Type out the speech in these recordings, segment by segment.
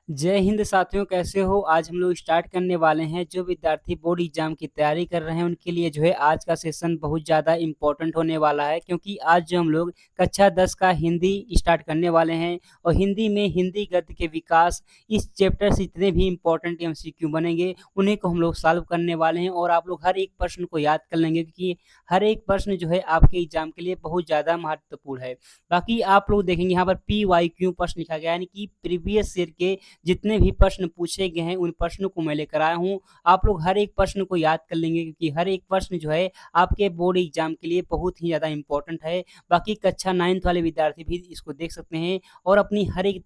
जय हिंद साथियों, कैसे हो? आज हम लोग स्टार्ट करने वाले हैं। जो विद्यार्थी बोर्ड एग्जाम की तैयारी कर रहे हैं उनके लिए जो है आज का सेशन बहुत ज़्यादा इम्पोर्टेंट होने वाला है, क्योंकि आज जो हम लोग कक्षा 10 का हिंदी स्टार्ट करने वाले हैं और हिंदी में हिंदी गद्य के विकास इस चैप्टर से इतने भी इम्पोर्टेंट एमसीक्यू बनेंगे, उन्हीं को हम लोग सॉल्व करने वाले हैं। और आप लोग हर एक प्रश्न को याद कर लेंगे, क्योंकि हर एक प्रश्न जो है आपके एग्जाम के लिए बहुत ज़्यादा महत्वपूर्ण है। बाकी आप लोग देखेंगे यहाँ पर PYQ प्रश्न लिखा गया है, यानी कि प्रीवियस ईयर के जितने भी प्रश्न पूछे गए हैं उन प्रश्नों को मैं लेकर आया हूँ। आप लोग हर एक प्रश्न को याद कर लेंगे, क्योंकि हर एक प्रश्न जो है आपके बोर्ड एग्जाम के लिए बहुत ही ज़्यादा इंपॉर्टेंट है। बाकी कक्षा 9th वाले विद्यार्थी भी इसको देख सकते हैं और अपनी हर एक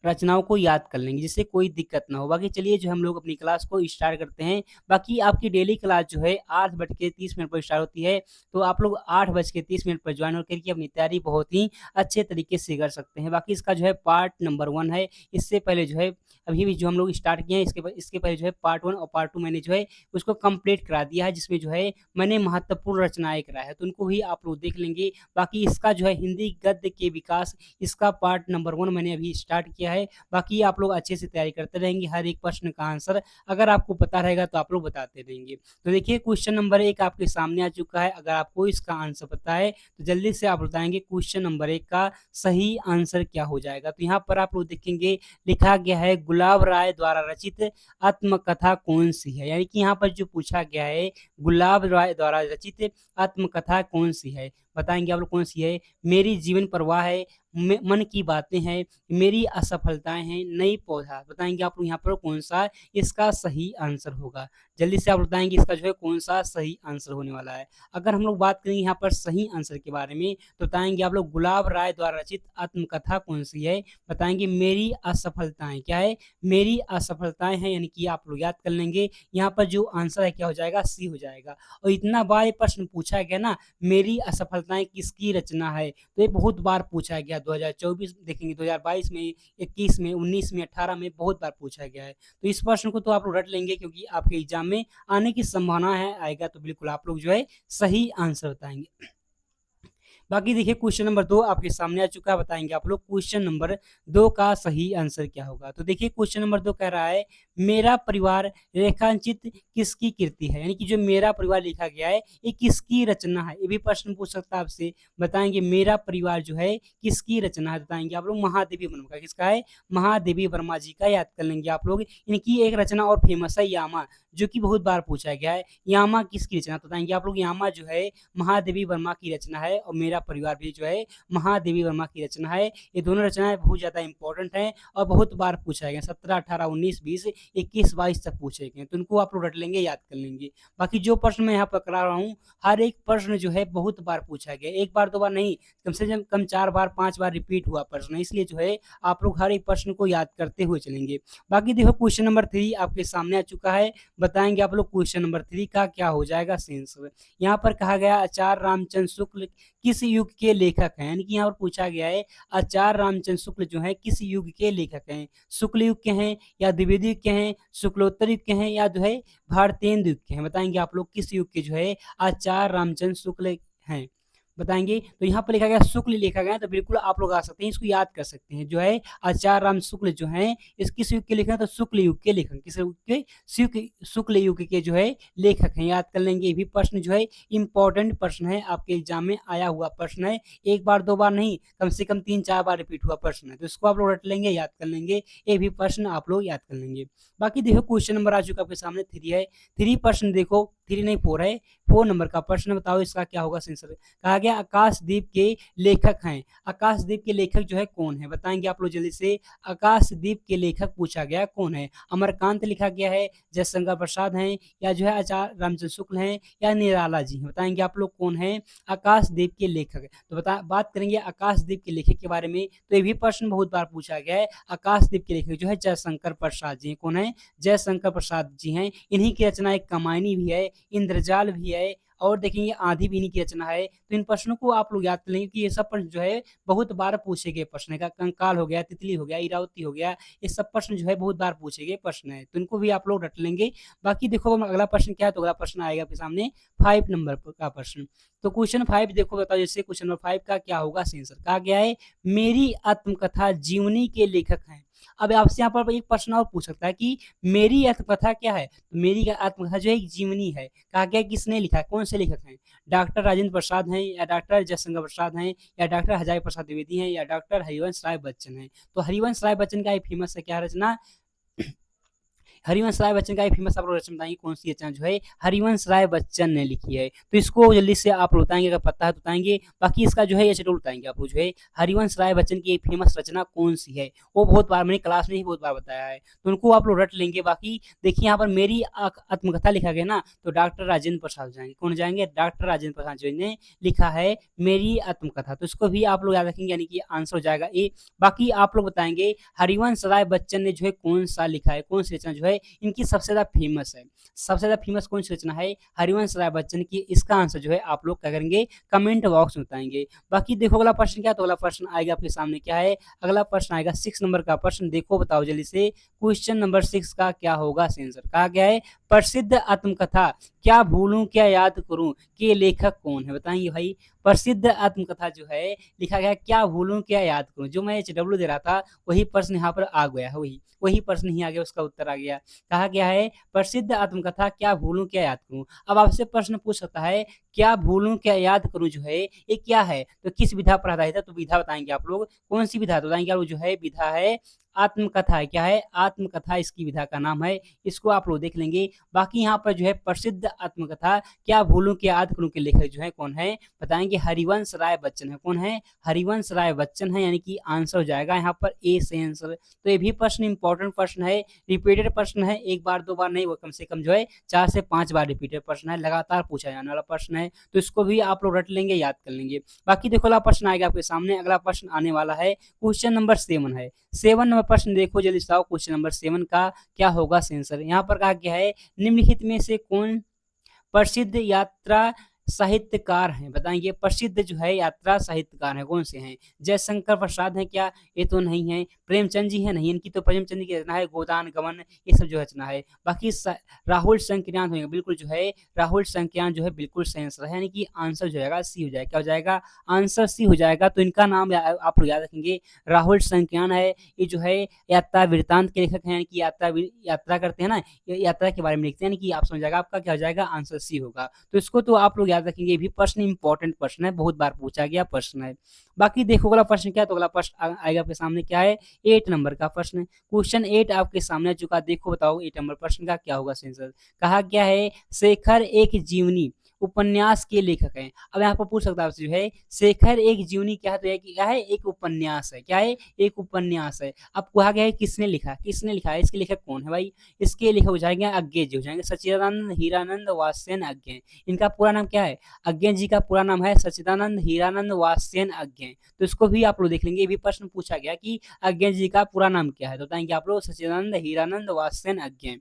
रचनाओं को याद कर लेंगे, जिससे कोई दिक्कत ना हो। बाकी चलिए जो हम लोग अपनी क्लास को स्टार्ट करते हैं। बाकी आपकी डेली क्लास जो है 8:30 पर स्टार्ट होती है, तो आप लोग 8:30 पर ज्वाइन होकर के अपनी तैयारी बहुत ही अच्छे तरीके से कर सकते हैं। बाकी इसका जो है पार्ट नंबर 1 है। इससे पहले जो है अभी भी जो हम लोग स्टार्ट किए हैं, इसके पहले जो है पार्ट 1 और पार्ट 2 मैंने जो है उसको कंप्लीट करा दिया है, जिसमें जो है मैंने महत्वपूर्ण रचनाएं कराया है, तो उनको भी आप लोग देख लेंगे। बाकी इसका जो है हिंदी गद्य के विकास, इसका पार्ट नंबर 1 मैंने अभी स्टार्ट किया है। बाकी आप लोग अच्छे से तैयारी करते रहेंगे, हर एक प्रश्न का आंसर अगर आपको पता रहेगा तो आप लोग बताते रहेंगे। तो देखिए क्वेश्चन नंबर 1 आपके सामने आ चुका है। अगर आपको इसका आंसर पता है तो जल्दी से आप बताएंगे क्वेश्चन नंबर 1 का सही आंसर क्या हो जाएगा। तो यहाँ पर आप लोग देखेंगे लिखा गया है गुलाब राय द्वारा रचित आत्मकथा कौन सी है। यानी कि यहाँ पर जो पूछा गया है गुलाब राय द्वारा रचित आत्मकथा कौन सी है, बताएंगे आप लोग कौन सी है। मेरी जीवन प्रवाह है, मन की बातें हैं, मेरी असफलताएं हैं, नई पौधा, बताएंगे आप लोग यहाँ पर कौन सा इसका सही आंसर होगा। जल्दी से आप बताएंगे इसका जो है कौन सा सही आंसर होने वाला है। अगर हम लोग बात करेंगे यहाँ पर सही आंसर के बारे में, तो बताएंगे आप लोग गुलाब राय द्वारा रचित आत्मकथा कौन सी है, बताएंगे मेरी असफलताएं। क्या है? मेरी असफलताएं हैं, यानी कि आप लोग याद कर लेंगे। यहाँ पर जो आंसर है क्या हो जाएगा? सी हो जाएगा। और इतना बार ये प्रश्न पूछा गया ना, मेरी असफलताएं किसकी रचना है, तो ये बहुत बार पूछा गया। 2024 देखेंगे, 2022 में, 21 में, 19 में, 18 में बहुत बार पूछा गया है। तो इस प्रश्न को तो आप लोग रट लेंगे, क्योंकि आपके एग्जाम में आने की संभावना है आएगा, तो बिल्कुल आप लोग जो है सही आंसर बताएंगे। बाकी देखिए क्वेश्चन नंबर 2 आपके सामने आ चुका है। बताएंगे आप लोग क्वेश्चन नंबर 2 का सही आंसर क्या होगा। तो देखिए क्वेश्चन नंबर 2 कह रहा है मेरा परिवार रेखांकित किसकी कृति है। यानी कि जो मेरा परिवार लिखा गया है ये किसकी रचना है, ये भी प्रश्न पूछ सकता है आपसे। बताएंगे मेरा परिवार जो है किसकी रचना है, बताएंगे आप लोग महादेवी वर्मा का। किसका है? महादेवी वर्मा जी का। याद कर लेंगे आप लोग। इनकी एक रचना और फेमस है यामा, जो कि बहुत बार पूछा गया है। यामा किसकी रचना, बताएंगे आप लोग। यामा जो है महादेवी वर्मा की रचना है, और मेरा परिवार भी जो है महादेवी वर्मा की रचना है। ये दोनों रचनाएं बहुत ज्यादा इंपॉर्टेंट हैं और बहुत बार पूछा गया। 17, 18, 19, 20, 21, 22 तक पूछे गए, तो उनको आप लोग रट लेंगे, याद कर लेंगे। बाकी जो प्रश्न मैं यहाँ पर करा रहा हूँ, हर एक प्रश्न जो है बहुत बार पूछा गया, एक बार दो बार नहीं, कम से कम 4 बार 5 बार रिपीट हुआ प्रश्न, इसलिए जो है आप लोग हर एक प्रश्न को याद करते हुए चलेंगे। बाकी देखो क्वेश्चन नंबर 3 आपके सामने आ चुका है। बताएंगे आप लोग क्वेश्चन नंबर 3 का क्या हो जाएगा आंसर। यहाँ पर कहा गया आचार्य रामचंद्र शुक्ल किस युग के लेखक हैं। यानी कि यहाँ पर पूछा गया है आचार्य रामचंद्र शुक्ल जो है किस युग के लेखक हैं। शुक्ल युग के हैं, या द्विवेदी युग के हैं, शुक्लोत्तर युग के हैं, या जो है भारतेंदु युग के हैं। बताएंगे आप लोग किस युग के जो है आचार्य रामचंद्र शुक्ल हैं, बताएंगे। तो यहाँ पर लिखा गया शुक्ल लिखा गया, तो बिल्कुल आप लोग आ सकते हैं, इसको याद कर सकते हैं। जो है आचार्य राम शुक्ल जो है इस किस युग के लेखक हैं, तो शुक्ल युग के लेखक, किस युग के? शुक्ल युग के जो है लेखक हैं, याद कर लेंगे। ये भी प्रश्न जो है इंपॉर्टेंट प्रश्न है, आपके एग्जाम में आया हुआ प्रश्न है, एक बार दो बार नहीं, कम से कम 3-4 बार रिपीट हुआ प्रश्न है, तो इसको आप लोग रट लेंगे, याद कर लेंगे। ये भी प्रश्न आप लोग याद कर लेंगे। बाकी देखो क्वेश्चन नंबर आ चुका आपके सामने 3 है। 3 प्रश्न देखो, 3 नहीं 4 है, 4 नंबर का प्रश्न, बताओ इसका क्या होगा आंसर। कहा गया आकाशदीप के लेखक हैं। आकाशदीप के लेखक जो है कौन है, बताएंगे आप लोग जल्दी से। आकाशदीप के लेखक पूछा गया कौन है। अमरकांत लिखा गया है, जयशंकर प्रसाद हैं, या जो है आचार्य रामचंद्र शुक्ल हैं, या निराला जी हैं। बताएंगे आप लोग कौन है आकाशदीप के लेखक। तो बात करेंगे आकाशदीप के लेखक के बारे में, तो ये भी प्रश्न बहुत बार पूछा गया है। आकाशदीप के लेखक जो है जयशंकर प्रसाद जी। कौन है? जयशंकर प्रसाद जी हैं। इन्हीं की रचना एक कमायनी भी है, इंद्रजाल भी है, और देखेंगे आंधी भी इन्हीं की रचना है। तो इन प्रश्नों को आप लोग याद कर लेंगे कि ये सब प्रश्न जो है बहुत बार पूछे गए प्रश्न है। कंकाल हो गया, तितली हो गया, इरावती हो गया, ये सब प्रश्न जो है बहुत बार पूछे गए प्रश्न है, तो इनको भी आप लोग रट लेंगे। बाकी देखो अगला प्रश्न क्या है, तो अगला प्रश्न आएगा आपके सामने 5 नंबर का प्रश्न। तो क्वेश्चन 5 देखो, बताओ जैसे क्वेश्चन नंबर 5 का क्या होगा आंसर। कहा गया है मेरी आत्मकथा जीवनी के लेखक हैं। अब आपसे यहाँ पर एक प्रश्न और पूछ सकता है कि मेरी आत्मकथा क्या है? तो मेरी आत्मकथा जो है एक जीवनी है। कहा गया है किसने लिखा है? कौन से लेखक हैं? डॉक्टर राजेंद्र प्रसाद हैं या डॉक्टर जयशंकर प्रसाद हैं या डॉक्टर हजारी प्रसाद द्विवेदी हैं या डॉक्टर हरिवंश राय बच्चन हैं। तो हरिवंश राय बच्चन का एक फेमस है क्या रचना? हरिवंश राय बच्चन का एक फेमस आप लोग रचना बताएंगे कौन सी रचना जो है हरिवंश राय बच्चन ने लिखी है। तो इसको जल्दी से आप लोग बताएंगे, अगर पता है तो बताएंगे, बाकी इसका जो है ये शेड्यूल बताएंगे आप लोग जो है हरिवंश राय बच्चन की एक फेमस रचना कौन सी है। वो बहुत बार मैंने क्लास में ही बहुत बार बताया है, तो उनको आप लोग रट लेंगे। बाकी देखिए यहाँ पर मेरी आत्मकथा लिखा गया ना, तो डॉक्टर राजेंद्र प्रसाद जाएंगे। कौन जाएंगे? डॉक्टर राजेंद्र प्रसाद जो ने लिखा है मेरी आत्मकथा। तो इसको भी आप लोग याद रखेंगे, यानी कि आंसर हो जाएगा ए। बाकी आप लोग बताएंगे हरिवंश राय बच्चन ने जो है कौन सा लिखा है, कौन सी रचना जो है इनकी सबसे ज्यादा फेमस है। सबसे ज्यादा फेमस कौन सी रचना है हरिवंश राय बच्चन की? इसका आंसर जो है आप लोग क्या करेंगे? कमेंट बॉक्स में बताएंगे। बाकी देखो अगला प्रश्न क्या, तो अगला प्रश्न आएगा आपके सामने क्या है? अगला प्रश्न आएगा 6 नंबर का प्रश्न। देखो बताओ जल्दी से, क्वेश्चन नंबर 6 का क्या होगा आंसर? कहा गया है प्रसिद्ध आत्मकथा क्या भूलूं क्या याद करूं के लेखक कौन है? बताएंगे भाई। प्रसिद्ध आत्मकथा जो है लिखा गया क्या भूलूं क्या याद करूं, जो मैं HW दे रहा था वही प्रश्न यहाँ पर आ गया है, वही वही प्रश्न ही आ गया, उसका उत्तर आ गया। कहा गया है प्रसिद्ध आत्मकथा क्या भूलूं क्या याद करूं। अब आपसे प्रश्न पूछ सकता है क्या भूलूं क्या याद करूं जो है ये क्या है, तो किस विधा पर आधारित है? तो विधा बताएंगे आप लोग, कौन सी विधा? तो बताएंगे आप लोग जो है विधा है आत्मकथा है। क्या है? आत्मकथा इसकी विधा का नाम है। इसको आप लोग देख लेंगे। बाकी यहाँ पर जो है प्रसिद्ध आत्मकथा क्या भूलूं क्या याद करूं के लेखक जो है कौन है? बताएंगे हरिवंश राय बच्चन है। कौन है? हरिवंश राय बच्चन है, यानी कि आंसर हो जाएगा यहाँ पर ए से आंसर। तो ये भी प्रश्न इंपॉर्टेंट प्रश्न है, रिपीटेड प्रश्न है, एक बार दो बार नहीं, वो कम से कम जो है 4 से 5 बार रिपीटेड प्रश्न है, लगातार पूछा जाने वाला प्रश्न है। तो इसको भी आप लोग रट लेंगे, याद कर लेंगे। बाकी देखो अगला प्रश्न आएगा आपके सामने। अगला प्रश्न आने वाला है क्वेश्चन नंबर 7 है। 7 नंबर प्रश्न देखो जल्दी से आओ, क्वेश्चन नंबर 7 का क्या होगा आंसर? यहाँ पर कहा गया है निम्नलिखित में से कौन प्रसिद्ध यात्रा साहित्यकार हैं? बताएंगे प्रसिद्ध जो है यात्रा साहित्यकार हैं कौन से हैं? जयशंकर प्रसाद हैं क्या? ये तो नहीं है। प्रेमचंद जी हैं? नहीं, इनकी तो प्रेमचंद जी की रचना है गोदान गमन, ये सब जो रचना है। बाकी राहुल संक्रियान होंगे, बिल्कुल जो है राहुल संक्रियान जो है बिल्कुल सही आंसर है, यानी कि आंसर जो है सी हो जाएगा। क्या हो जाएगा? आंसर सी हो जाएगा। तो इनका नाम आप लोग याद रखेंगे, राहुल संक्रियान है। ये जो है यात्रा वृत्तांत के लेखक हैं, यानी कि यात्रा करते हैं ना, यात्रा के बारे में लिखते हैं, यानी कि आप समझ जाएगा आपका क्या हो जाएगा? आंसर सी होगा। तो इसको तो आप लोग याद रखेंगे, भी प्रश्न इंपॉर्टेंट प्रश्न है, बहुत बार पूछा गया प्रश्न है। बाकी देखो अगला प्रश्न क्या, तो अगला प्रश्न आएगा आपके सामने क्या है? 8 नंबर का प्रश्न। क्वेश्चन 8 आपके सामने आ चुका। देखो बताओ 8 नंबर प्रश्न का क्या होगा आंसर? कहा क्या है शेखर एक जीवनी उपन्यास के लेखक हैं। अब यहाँ पर पूछ सकता है आपसे जो है शेखर एक जीवनी क्या है? तो क्या है? एक उपन्यास है। क्या है? एक उपन्यास है। अब कहा गया है किसने लिखा? किसने लिखा है? इसके लेखक कौन है भाई? इसके लेखक हो जाएंगे अज्ञे जी, हो जाएंगे सच्चिदानंद हीरानंद वात्स्ययन अज्ञे। इनका पूरा नाम क्या है? अज्ञे जी का पूरा नाम है सच्चिदानंद हीरानंद वात्स्ययन अज्ञे। तो इसको भी आप लोग देख लेंगे, ये भी प्रश्न पूछा गया कि अज्ञे जी का पूरा नाम क्या है, तो बताएंगे आप लोग सच्चिदानंद हीरानंद वात्स्ययन अज्ञे।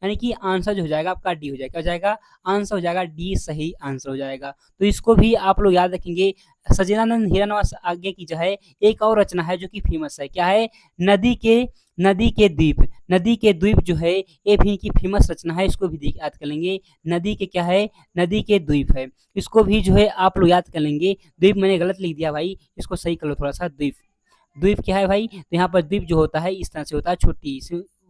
यानी कि आंसर जो हो जाएगा आपका डी हो जाएगा। क्या हो जाएगा? आंसर हो जाएगा डी, सही आंसर हो जाएगा। तो इसको भी आप लोग याद रखेंगे। सच्चिदानंद हीरानंद आगे की जो है एक और रचना है जो कि फेमस है। क्या है? नदी के द्वीप। नदी के द्वीप जो है ये भी इनकी फेमस रचना है, इसको भी याद कर लेंगे। नदी के क्या है? नदी के द्वीप है। इसको भी जो है आप लोग याद कर लेंगे। द्वीप मैंने गलत लिख दिया भाई, इसको सही कर लो थोड़ा सा। द्वीप, द्वीप क्या है भाई? तो यहाँ पर द्वीप जो होता है इस तरह से होता है, छोटी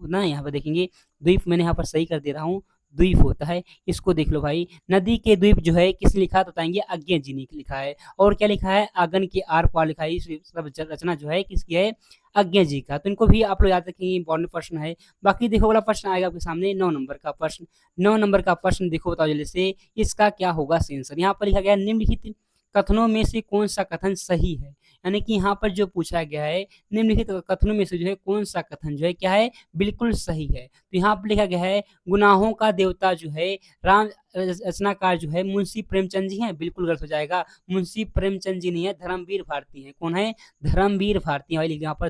ना, यहाँ पर देखेंगे द्वीप मैंने यहाँ पर सही कर दे रहा हूँ, द्वीप होता है। इसको देख लो भाई। नदी के द्वीप जो है किसने लिखा? तो बताएंगे अज्ञे जी ने लिखा है। और क्या लिखा है? आंगन के आर पार लिखा है। इस सब रचना जो है किसकी है? अज्ञे जी का। तो इनको भी आप लोग याद रखेंगे, इंपॉर्टेंट प्रश्न है। बाकी देखो अगला प्रश्न आएगा आपके सामने 9 नंबर का प्रश्न। 9 नंबर का प्रश्न देखो बताओ जल्दी से, इसका क्या होगा आंसर? यहाँ पर लिखा गया निम्नलिखित कथनों में से कौन सा कथन सही है? यानी कि यहाँ पर जो पूछा गया है निम्नलिखित कथनों में से जो है कौन सा कथन जो है क्या है? बिल्कुल सही है। तो यहाँ पर लिखा गया है गुनाहों का देवता जो है राम रचनाकार जो है मुंशी प्रेमचंद जी हैं, बिल्कुल गलत हो जाएगा। मुंशी प्रेमचंद जी नहीं है, धर्मवीर भारती हैं। कौन है? धर्मवीर भारती हैं। यहाँ पर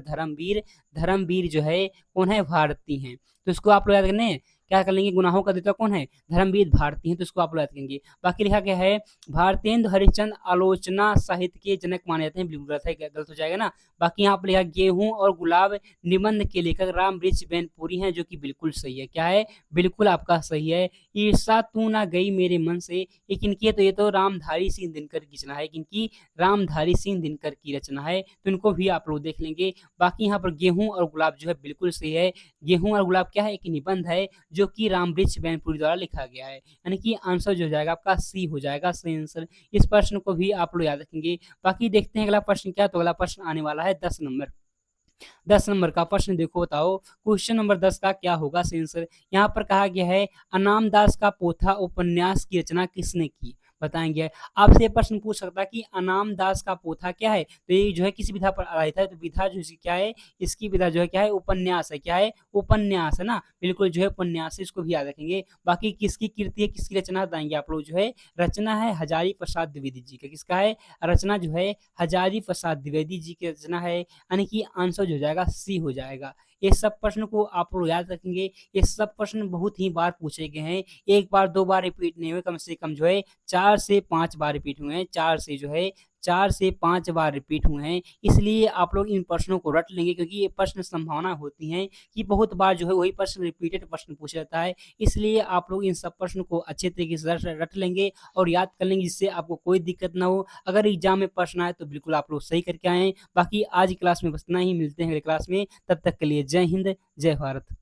धर्मवीर जो है कौन है? भारती हैं। तो इसको आप लोग याद करने, क्या कर लेंगे, गुनाहों का देवता कौन है, धर्मवीर भारती हैं, तो इसको आप लोग याद करेंगे। बाकी लिखा क्या है, भारतेंदु हरिश्चंद्र आलोचना साहित्य के जनक माने जाते हैं, बिल्कुल गलत है, गलत हो जाएगा ना। बाकी यहाँ पर लिखा गेहूं और गुलाब निबंध के लेखक राम वृक्ष बेनपुरी हैं, जो कि बिल्कुल सही है। क्या है, बिल्कुल आपका सही है। ईर्षा तू ना गई मेरे मन से, ये किनकी है, तो ये तो रामधारी सिंह दिनकर की रचना है, किनकी, रामधारी सिंह दिनकर की रचना है, तो इनको भी आप लोग देख लेंगे। बाकी यहाँ पर गेहूं और गुलाब जो है बिल्कुल सही है। गेहूं और गुलाब क्या है, एक निबंध है जो कि राम वृक्ष बैनपुरी द्वारा लिखा गया है, यानी कि आंसर जो हो जाएगा आपका सी हो जाएगा, सही आंसर। इस प्रश्न को भी आप लोग याद रखेंगे। बाकी देखते हैं अगला प्रश्न क्या, तो अगला प्रश्न आने वाला है 10 नंबर। 10 नंबर का प्रश्न देखो, बताओ क्वेश्चन नंबर 10 का क्या होगा सही आंसर। यहाँ पर कहा गया है अनामदास का पोथा उपन्यास की रचना किसने की, बताएंगे। आपसे ये प्रश्न पूछ सकता है कि अनामदास का पोथा क्या है, तो ये जो है किस विधा पर आधारित है, तो विधा जो इसकी क्या है, इसकी विधा जो है क्या है, उपन्यास है। क्या है, उपन्यास है ना, बिल्कुल जो है उपन्यास है, इसको भी याद रखेंगे। बाकी किसकी कीर्ति है, किसकी रचना बताएंगे आप लोग, जो है रचना है हजारी प्रसाद द्विवेदी जी का, किसका है, रचना जो है हजारी प्रसाद द्विवेदी जी की रचना है, यानी कि आंसर जो हो जाएगा सी हो जाएगा। ये सब प्रश्न को आप लोग याद रखेंगे, ये सब प्रश्न बहुत ही बार पूछे गए हैं, एक बार दो बार रिपीट नहीं हुए, कम से कम जो है 4 से 5 बार रिपीट हुए हैं, 4 से 5 बार रिपीट हुए हैं। इसलिए आप लोग इन प्रश्नों को रट लेंगे, क्योंकि ये प्रश्न संभावना होती है कि बहुत बार जो है वही प्रश्न रिपीटेड प्रश्न पूछा जाता है। इसलिए आप लोग इन सब प्रश्न को अच्छे तरीके से रट लेंगे और याद कर लेंगे, जिससे आपको कोई दिक्कत ना हो। अगर एग्जाम में प्रश्न आए तो बिल्कुल आप लोग सही करके आए। बाकी आज की क्लास में बस इतना ही, मिलते हैं अगले क्लास में, तब तक के लिए जय हिंद, जय भारत।